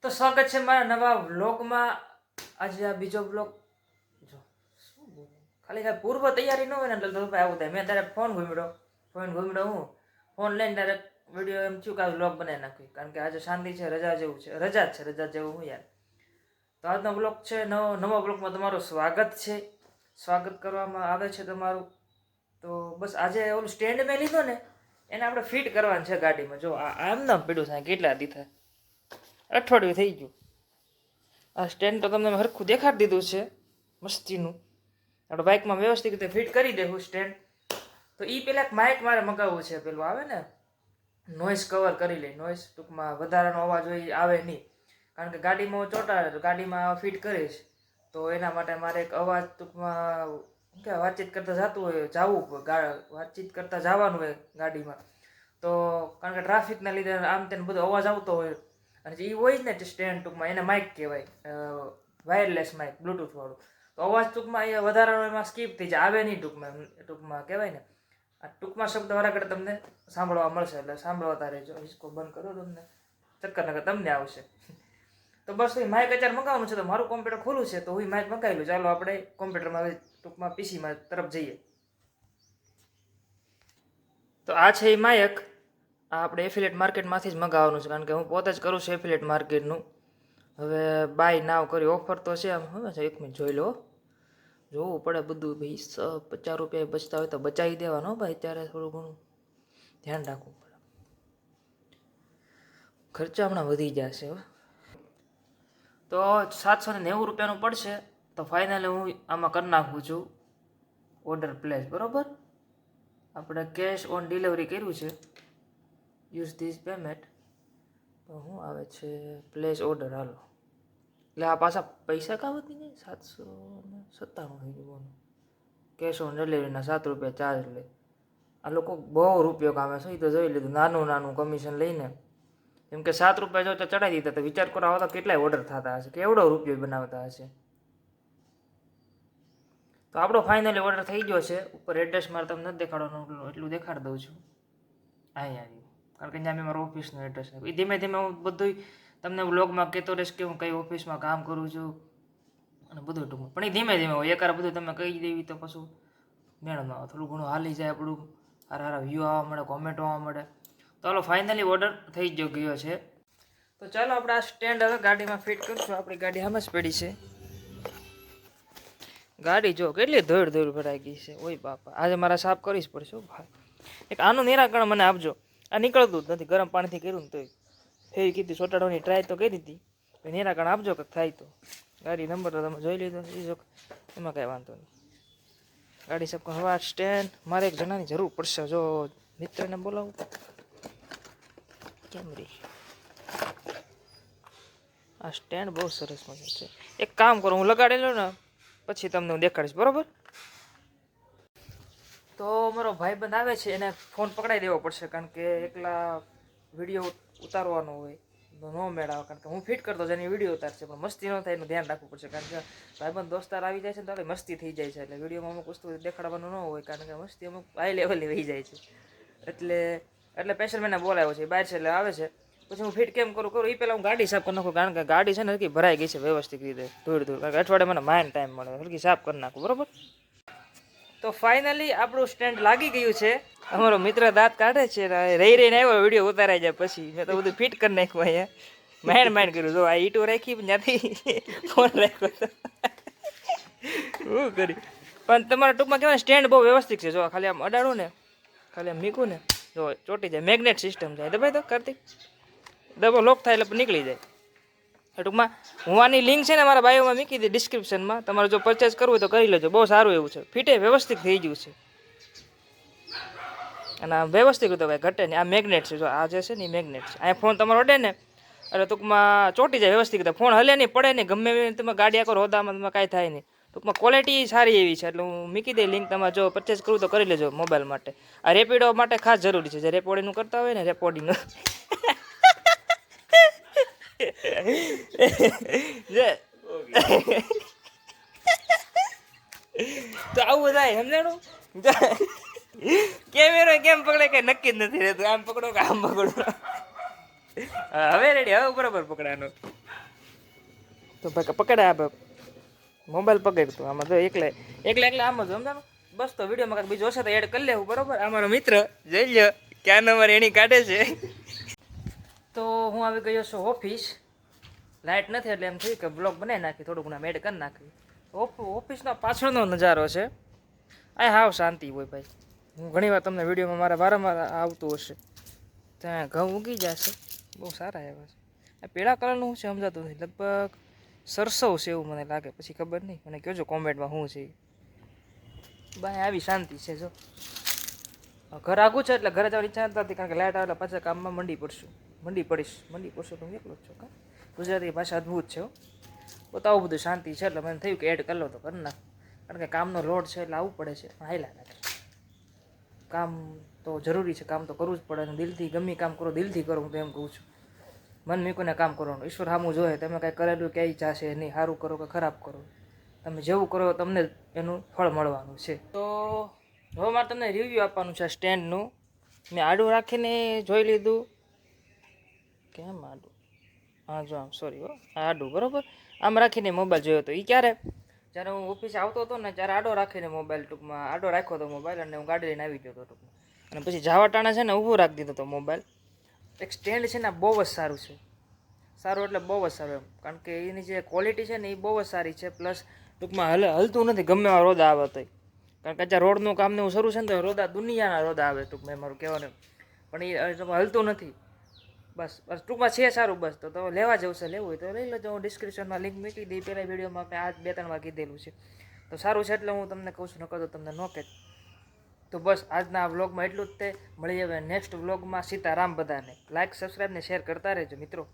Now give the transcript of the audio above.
તો સ્વાગત છે મારા નવા વ્લોગમાં. આજે આ બીજો વ્લોગ જો શું બોલું, ખાલી કાંઈ પૂર્વ તૈયારી ન હોય ને એટલે તો ભાઈ આવું થાય. મેં તારે ફોન ઘૂમડ્યો હું ફોન લઈને ડાયરેક્ટ વિડીયો એમ થયું કે આ વ્લોગ બનાવી નાખ્યું, કારણ કે આજે શાંતિ છે, રજા જેવું છે, રજા જેવું હું યાર. તો આજનો વ્લોગ છે, નવો વ્લોગમાં તમારું સ્વાગત છે. સ્વાગત કરવામાં આવે છે તમારું. તો બસ આજે ઓલું સ્ટેન્ડ મેં લીધો ને એને આપણે ફિટ કરવાનું છે ગાડીમાં. જો આમ નામ પીડું થાય કેટલા દીધા, અઠવાડિયું થઈ ગયું. આ સ્ટેન્ડ તો તમને હરખું દેખાડી દીધું છે મસ્તીનું. આપણે બાઇકમાં વ્યવસ્થિત રીતે ફિટ કરી દેવું સ્ટેન્ડ. તો એ પેલા એક માઇક મારે મગાવવું છે, પેલું આવે ને નોઇઝ કવર કરી લે. નોઇઝ ટૂંકમાં વધારાનો અવાજ હોય આવે નહીં, કારણ કે ગાડીમાં ચોંટાડે તો ગાડીમાં ફિટ કરીશ તો એના માટે મારે એક અવાજ ટૂંકમાં કે વાતચીત કરતાં જતું હોય વાતચીત કરતાં જવાનું હોય ગાડીમાં, તો કારણ કે ટ્રાફિકના લીધે આમ તેને બધો અવાજ આવતો હોય. અને જે હોય જ ને સ્ટેન્ડ ટૂંકમાં એને માઇક કહેવાય, વાયરલેસ માઇક બ્લૂટૂથ વાળું. તો અવાજ ટૂંકમાં એ વધારાનો એમાં સ્કીપ થઈ જાય, આવે નહીં ટૂંકમાં કહેવાય ને. આ ટૂંકમાં શબ્દ વાળા કરતા તમને સાંભળવા મળશે, એટલે સાંભળતા રહેજો. હિસ્કો બંધ કરો તમને ચક્કર નગર તમને આવશે. તો બસ એ માઇક અત્યારે મગાવવાનું છે. તો મારું કોમ્પ્યુટર ખોલું છે તો હું માઇક મગાવી લઉં. ચાલો આપણે કોમ્પ્યુટરમાં ટૂંકમાં પીસીમાં તરફ જઈએ. તો આ છે એ માઇક, આ આપણે એફિલેટ માર્કેટમાંથી જ મગાવવાનું છે, કારણ કે હું પોતે જ કરું છું એફિલેટ માર્કેટનું. હવે બાય નાવ કરી ઓફર તો છે આમ, હવે એક મિનિટ જોઈ લો, જોવું પડે બધું ભાઈ. 50 રૂપિયા બચતા હોય તો બચાવી દેવાનો ભાઈ, ત્યારે થોડું ઘણું ધ્યાન રાખવું પડે. ખર્ચા હમણાં વધી જશે હવે. તો 790 રૂપિયાનું પડશે. તો ફાઇનલી હું આમાં કરી નાખું છું ઓર્ડર પ્લેસ. બરાબર, આપણે કેશ ઓન ડિલિવરી કર્યું છે, યુઝ ધીસ પેમેન્ટ. તો શું આવે છે પ્લેસ ઓર્ડર. હાલો, એટલે આ પાછા પૈસા કામ હતી ને 797 થઈ ગયું. કેશ ઓન ડિલિવરીના 7 રૂપિયા ચાર્જ લે. આ લોકો બહુ રૂપિયો કામે છે. એ તો જોઈ લીધું, નાનું કમિશન લઈને. કેમ કે 7 રૂપિયા જો ચડાવી દીધા તો વિચાર કરો આવો તો કેટલાય ઓર્ડર થતા હશે, કેવડો રૂપિયો બનાવતા હશે. તો આપણો ફાઇનલી ઓર્ડર થઈ ગયો છે. ઉપર એડ્રેસ મારે તમને નથી દેખાડવાનું, એટલું દેખાડી દઉં છું. અહીંયા આવ્યું, કારણ કે ત્યાં મેં મારું ઓફિસનું એડ્રેસ આપ્યું. એ ધીમે ધીમે હું બધું તમને વ્લોગમાં કહેતો રહીશ કે હું કઈ ઓફિસમાં કામ કરું છું અને બધું ટૂંકમાં. પણ એ ધીમે ધીમે હોય, એકવાર બધું તમે કહી દેવી તો પછી મેળમાં આવે. થોડું ઘણું હાલી જાય આપણું, સારા વ્યૂ આવવા મળે, કોમેન્ટ આવવા મળે. તો ચાલો ફાઇનલી ઓર્ડર થઈ ગયો છે. તો ચાલો આપણે આ સ્ટેન્ડ હવે ગાડીમાં ફિટ કરીશું. આપણી ગાડી આમ જ પડી છે. ગાડી જો કેટલી ધોળ ભરાઈ ગઈ છે. ઓય બાપા, આજે મારા સાફ કરીશ પડશે ભાઈ. એક આનું નિરાકરણ મને આપજો. આ નીકળતું જ નથી, ગરમ પાણીથી કર્યું ને તોય ફેરી કીધી ચોટાડવાની ટ્રાય તો કરી હતી. નિરાકરણ આપજો કંઈક થાય તો. ગાડી નંબર તો તમે જોઈ લીધો, એમાં કાંઈ વાંધો નહીં. ગાડી સબ હવા સ્ટેન્ડ મારે એક જણાની જરૂર પડશે. જો મિત્રને બોલાવું કેમ રે. આ સ્ટેન્ડ બહુ સરસ મજા છે. એક કામ કરો, હું લગાડી લઉં ને પછી તમને હું દેખાડીશ. બરાબર, તો મારો ભાઈબંધ આવે છે, એને ફોન પકડાઈ દેવો પડશે, કારણ કે એકલા વિડીયો ઉતારવાનો હોય તો ન મેળાવે. કારણ કે હું ફિટ કરતો જ એની વિડીયો ઉતારશે, પણ મસ્તી ન થાય એનું ધ્યાન રાખવું પડશે. કારણ કે ભાઈબંધ દોસ્તાર આવી જાય છે ને તો મસ્તી થઈ જાય છે, એટલે વિડીયોમાં અમુક વસ્તુ દેખાડવાનું ન હોય, કારણ કે મસ્તી અમુક હાઈ લેવલની વહી જાય છે. એટલે સ્પેશિયલ મેં બોલાવ્યો છે, બહાર છે એટલે આવે છે. પછી હું ફિટ કેમ કરું એ પહેલાં હું ગાડી સાફ કરી નાખું, કારણ કે ગાડી છે ને હરકી ભરાઈ ગઈ છે વ્યવસ્થિત રીતે ધૂળ. કારણ કે અઠવાડિયે મને માઇન્ડ ટાઈમ મળે, હરકી સાફ કરી નાખું. બરાબર, તો ફાઇનલી આપણું સ્ટેન્ડ લાગી ગયું છે. અમારો મિત્ર દાંત કાઢે છે, રહીને આવ્યો વિડીયો ઉતારાઈ જાય પછી. મેં તો બધું ફિટ કરી નાખ્યું અહીંયા, માઇન્ડ કર્યું. જો આ ઈટો રાખી ત્યાંથી ફોન રાખ્યો શું કરી. પણ તમારા ટૂંકમાં કહેવાય સ્ટેન્ડ બહુ વ્યવસ્થિત છે. જો ખાલી આમ અડાડું ને, ખાલી આમ મીકું ને, જો ચોટી જાય. મેગ્નેટ સિસ્ટમ જાય. દબાઈ તો કાર્તિક, દબો લોક થાય એટલે નીકળી જાય. ટૂંકમાં હું આની લિંક છે ને મારા બાયોમાં મૂકી દઈ ડિસ્ક્રિપ્શનમાં. તમારે જો પરચેસ કરવું હોય તો કરી લેજો, બહુ સારું એવું છે. ફિટે વ્યવસ્થિત થઈ ગયું છે અને આ વ્યવસ્થિત તો કાંઈ ઘટે નહીં. આ મેગ્નેટ છે, જો આ જે છે ને એ મેગ્નેટ છે. અહીંયા ફોન તમારો અડે ને એટલે ટૂંકમાં ચોટી જાય વ્યવસ્થિત રીતે. ફોન હલે નહીં, પડે નહીં, ગમે એવી તમે ગાડી આખો રોદામાં તમે કાંઈ થાય નહીં. ટૂંકમાં ક્વોલિટી સારી એવી છે. એટલે હું મૂકી દઈ લિંક, તમારે જો પરચેસ કરવું તો કરી લેજો મોબાઈલ માટે. આ રેપિડો માટે ખાસ જરૂરી છે, જે રેપોડીનું કરતા હોય ને રેપોડીનું તો આવું થાય સમજાણું. કેમેરો કેમ પકડે કઈ નક્કી જ નથી રહેતું. આમ પકડો કે આમ પકડો. હવે રેડી, હવે બરાબર પકડાનો. તો ભાઈ પકડે આ મોબાઈલ પકડતો આમાં તો એકલા આમ જ સમજાણું. બસ તો વિડીયોમાં કાંઈક બીજું હશે તો એડ કરી લેવું, બરોબર. અમારો મિત્ર જોઈ લ્યો ક્યાં નંબર એની કાઢે છે. તો હું આવી ગયો છું ઓફિસ. લાઇટ નથી એટલે એમ થયું કે બ્લોગ બનાવી નાખી, થોડું ઘણા એડ કરી નાખી. ઓફિસનો પાછળનો નજારો છે. આ હાવ શાંતિ હોય ભાઈ. હું ઘણીવાર તમને વિડીયોમાં મારા વારંવાર આવતું હશે. ત્યાં ઘઉં ઉગી જશે, બહુ સારા એવા છે. આ પીળા કલરનું શું છે સમજાતું નથી, લગભગ સરસવ છે એવું મને લાગે, પછી ખબર નહીં, મને કહેજો કોમેન્ટમાં શું છે. ભાઈ આવી શાંતિ છે. જો ઘર આગું છે એટલે ઘરે જવાની ઈચ્છા નથી, કારણ કે લાઇટ આવે એટલે પાછા કામમાં મંડી પડશું તો હું એકલો જ છું. કા ગુજરાતી ભાષા અદ્ભુત છે. તો આવું બધું શાંતિ છે એટલે મને થયું કે એડ કરી લો તો કરી નાખ, કારણ કે કામનો લોડ છે એટલે આવવું પડે છે. હાઈલા નાખે કામ તો જરૂરી છે, કામ તો કરવું જ પડે. દિલથી ગમે કામ કરો, દિલથી કરો. હું તો એમ કહું છું, મન મૂકીને કામ કરવાનું. ઈશ્વર સામું જોઈએ તમે કાંઈ કરેલું ક્યાંય જાશે નહીં, સારું કરો કે ખરાબ કરો, તમે જેવું કરો તમને એનું ફળ મળવાનું છે. તો હવે મારે તમને રિવ્યૂ આપવાનું છે સ્ટેન્ડનું. મેં આડું રાખીને જોઈ લીધું. કેમ આડું? હા જો આમ સોરી આડું બરાબર આમ રાખીને મોબાઈલ જોયો હતો. એ ક્યારે? જ્યારે હું ઓફિસે આવતો હતો ને ત્યારે આડો રાખીને મોબાઈલ, ટૂંકમાં આડો રાખ્યો હતો મોબાઈલ, અને હું ગાડી લઈને આવી ગયો હતો ટૂંકમાં. અને પછી જાવા ટાણા છે ને ઊભું રાખી દીધો હતો મોબાઈલ. એક સ્ટેન્ડ છે ને બહુ જ સારું છે. સારું એટલે બહુ જ સારું એમ, કારણ કે એની જે ક્વોલિટી છે ને એ બહુ જ સારી છે. પ્લસ ટૂંકમાં હલતું નથી ગમે એવા રોદા આવે તો. કારણ કે અત્યારે રોડનું કામ ને એવું શરૂ છે ને તો રોદા દુનિયાના રોદા આવે ટૂંકમાં, મારું કહેવાનું. પણ એ હલતું નથી. બસ ટૂંકમાં છે સારું. બસ તો તમે લેવા જવું છે, લેવું હોય તો લઈ લેજો. હું ડિસ્ક્રિપ્શનમાં લિંક મૂકી દઈ. પહેલાં વિડીયોમાં આપણે આ 2-3 વાર કીધેલું છે. તો સારું છે એટલે હું તમને કહું છું, નકર તો તમને નો કે. તો બસ આજના આ વ્લોગમાં એટલું જ તે. મળી હવે નેક્સ્ટ વ્લોગમાં. સીતારામ બધાને. લાઇક, સબસ્ક્રાઈબ ને શેર કરતા રહેજો મિત્રો.